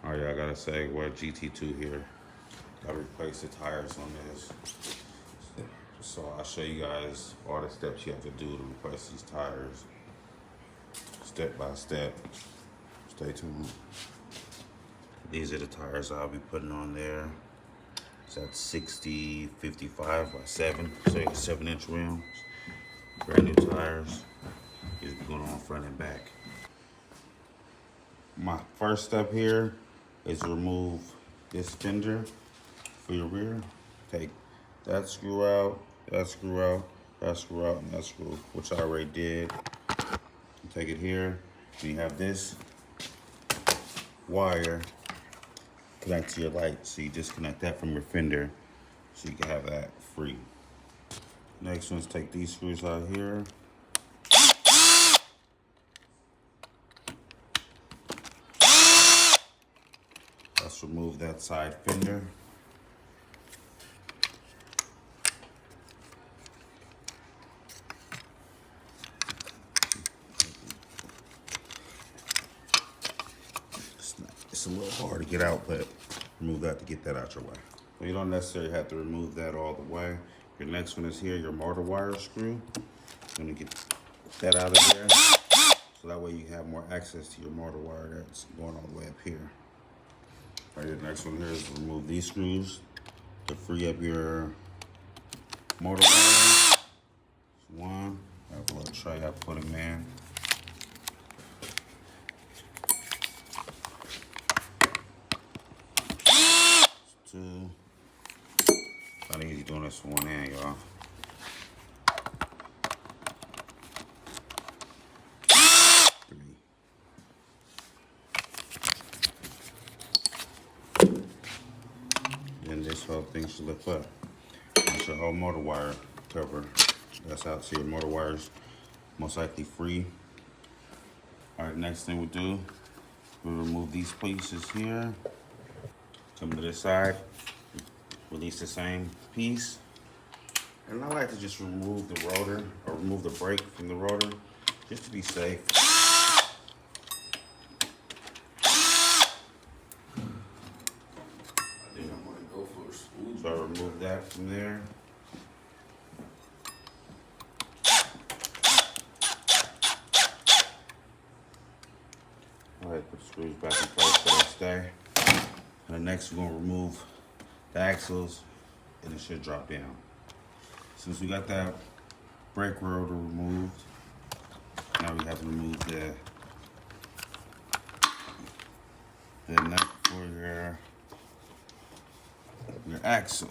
Alright, I got a Segway GT2 here. Gotta replace the tires on this. So I'll show you guys all the steps you have to do to replace these tires. Step by step. Stay tuned. These are the tires I'll be putting on there. It's at 60, 55 by 7. So 7-inch rims. Brand new tires. These be going on front and back. My first step here is to remove this fender for your rear. Take that screw out, that screw out, that screw out, and that screw, which I already did. Take it here, and you have this wire connect to your light. So you disconnect that from your fender so you can have that free. Next one's take these screws out here. Let's remove that side fender. It's a little hard to get out, but remove that to get that out your way. Well, you don't necessarily have to remove that all the way. Your next one is here, your motor wire screw. I'm gonna get that out of there, so that way you have more access to your motor wire that's going all the way up here. All right, the next one here is remove these screws to free up your motor wire. One, I have a little tray I put them in. Two. Not easy doing this from one end, y'all. Three. And this whole thing should lift up. That's your whole motor wire cover. That's out. So your motor wire's most likely free. All right, next thing we'll do, we'll remove these pieces here. Come to this side, release the same piece. And I like to just remove the rotor, or remove the brake from the rotor, just to be safe. So I remove that from there. All right, put the screws back in place so they stay. And next we're gonna remove the axles and it should drop down. Since we got that brake rotor removed, now we have to remove the nut for your axle.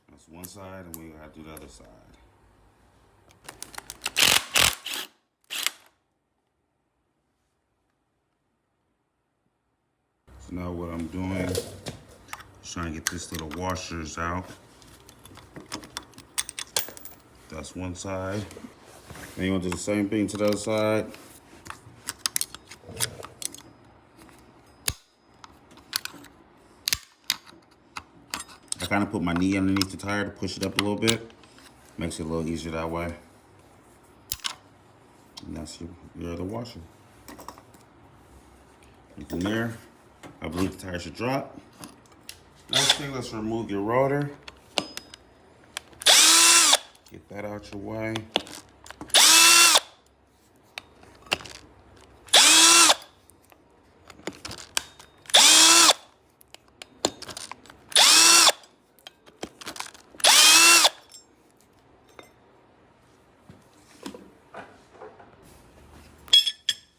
That's one side, and we gotta do the other side. So now what I'm doing is trying to get this little washers out. That's one side. Then you want to do the same thing to the other side. I kind of put my knee underneath the tire to push it up a little bit. Makes it a little easier that way. And that's your other washer. And from there, I believe the tire should drop. Next thing, let's remove your rotor. Get that out your way.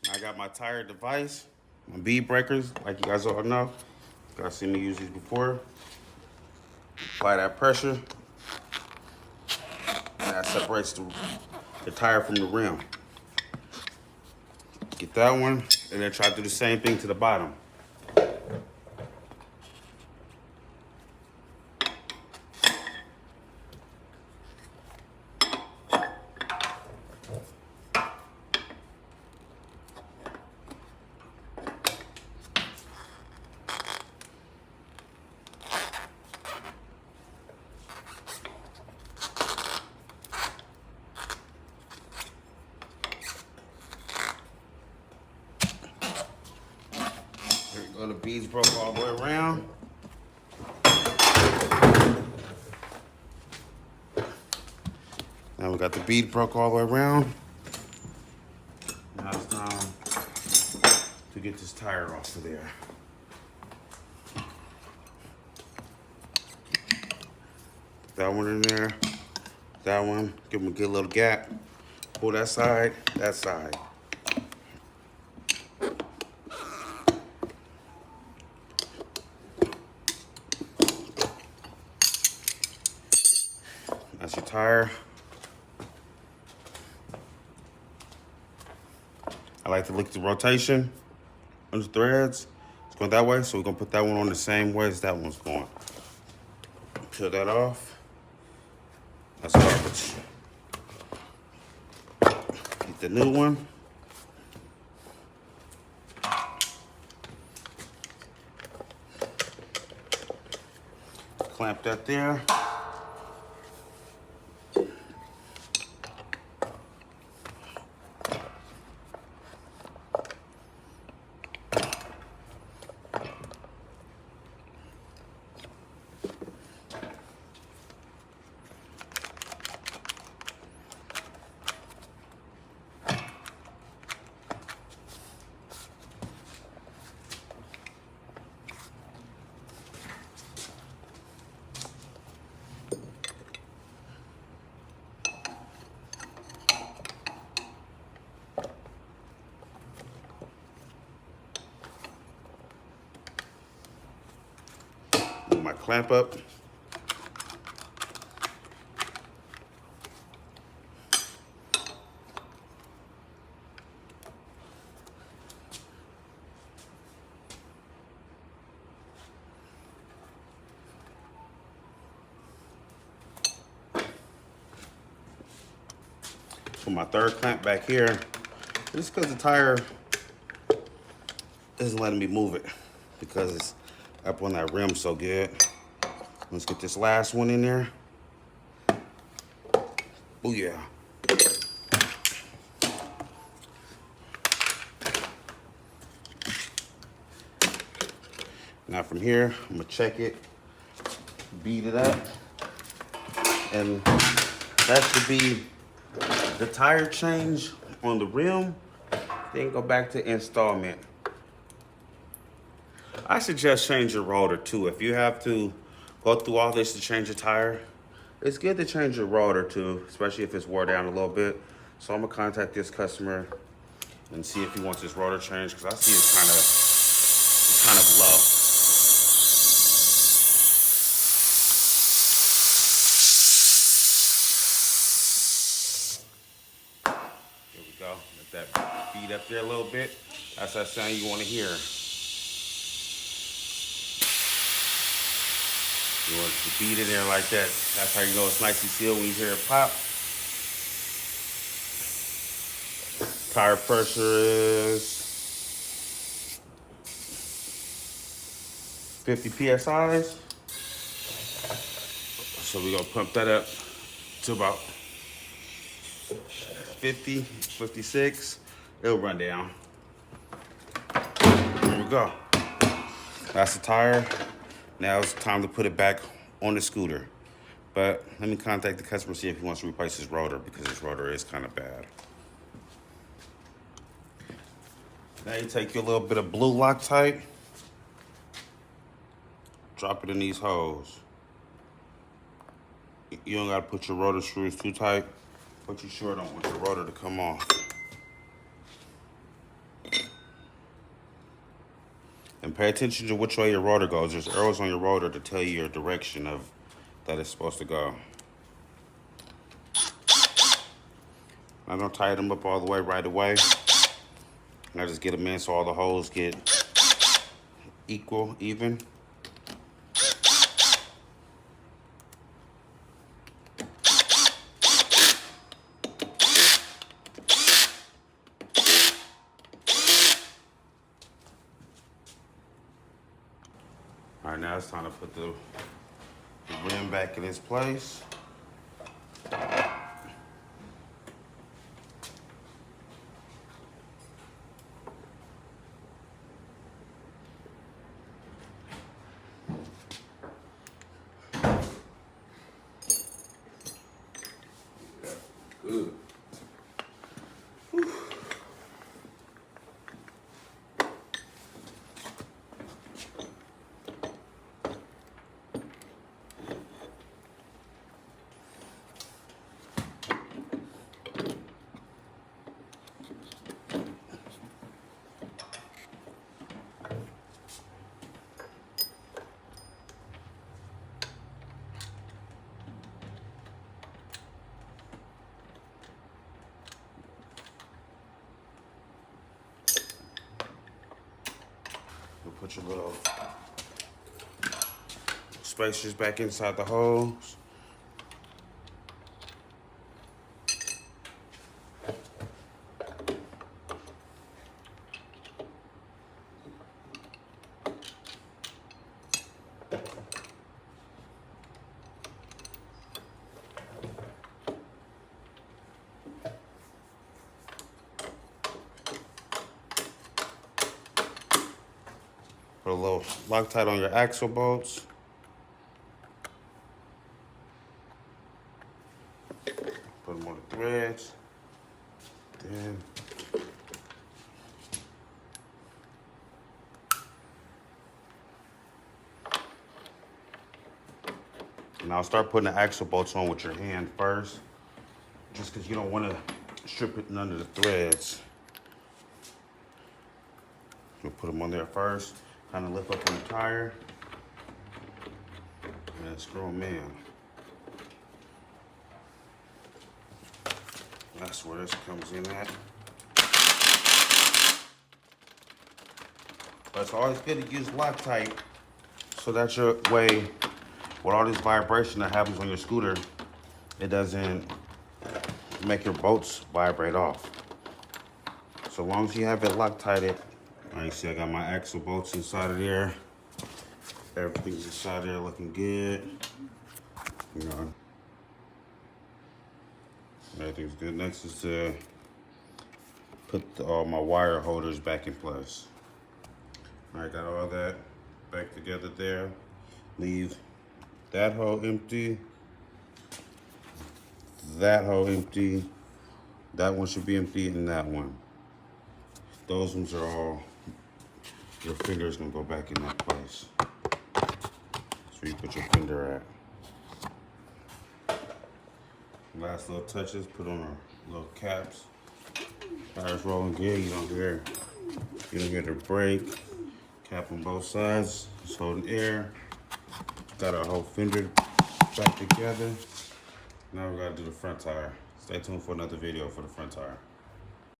I got my tire device, my bead breakers, like you guys all know. You guys seen me use these before. Apply that pressure. And that separates the tire from the rim. Get that one, and then try to do the same thing to the bottom. So the beads broke all the way around. Now we got the bead broke all the way around. Now it's time to get this tire off of there. That one in there, that one, give them a good little gap. Pull that side, that side. That's your tire. I like to look at the rotation on the threads. It's going that way, so we're gonna put that one on the same way as that one's going. Peel that off. That's garbage. Get the new one. Clamp that there. Move my clamp up. Put my third clamp back here. Just because the tire isn't letting me move it because it's up on that rim so good. Let's get this last one in there. Oh yeah. Now from here, I'm gonna check it, beat it up, and that should be the tire change on the rim. Then go back to installment. I suggest change your rotor too. If you have to go through all this to change your tire, it's good to change your rotor too, especially if it's wore down a little bit. So I'm gonna contact this customer and see if he wants his rotor changed because I see it's kind of low. Here we go. Let that beat up there a little bit. That's that sound you want to hear. You want to beat it in like that. That's how you know it's nicely sealed when you hear it pop. Tire pressure is 50 PSI. So we're gonna pump that up to about 50, 56. It'll run down. Here we go. That's the tire. Now it's time to put it back on the scooter. But let me contact the customer, see if he wants to replace his rotor because his rotor is kind of bad. Now you take your little bit of blue Loctite, drop it in these holes. You don't gotta put your rotor screws too tight, but you sure don't want your rotor to come off. And pay attention to which way your rotor goes. There's arrows on your rotor to tell you your direction of that it's supposed to go. I don't tie them up all the way right away. And I just get them in so all the holes get equal, even. All right, now it's time to put the rim back in its place. Put your little spacers back inside the holes. Put a little Loctite on your axle bolts. Put them on the threads. Then now start putting the axle bolts on with your hand first, just because you don't want to strip it under the threads. You'll put them on there first, kind of lift up on the tire, and then screw them in. That's where this comes in at. But it's always good to use Loctite, so that's your way, with all this vibration that happens on your scooter, it doesn't make your bolts vibrate off. So long as you have it Loctited. All right, see I got my axle bolts inside of there. Everything's inside there looking good. You know, everything's good. Next is to put all my wire holders back in place. All right, got all that back together there. Leave that hole empty. That hole empty. That one should be empty, and that one. Those ones are all, your finger's gonna go back in that place. So you put your finger at. Last little touches, put on our little caps. Tires rolling good, you don't hear the brake. Cap on both sides, it's holding air. Got our whole fender back together. Now we gotta do the front tire. Stay tuned for another video for the front tire.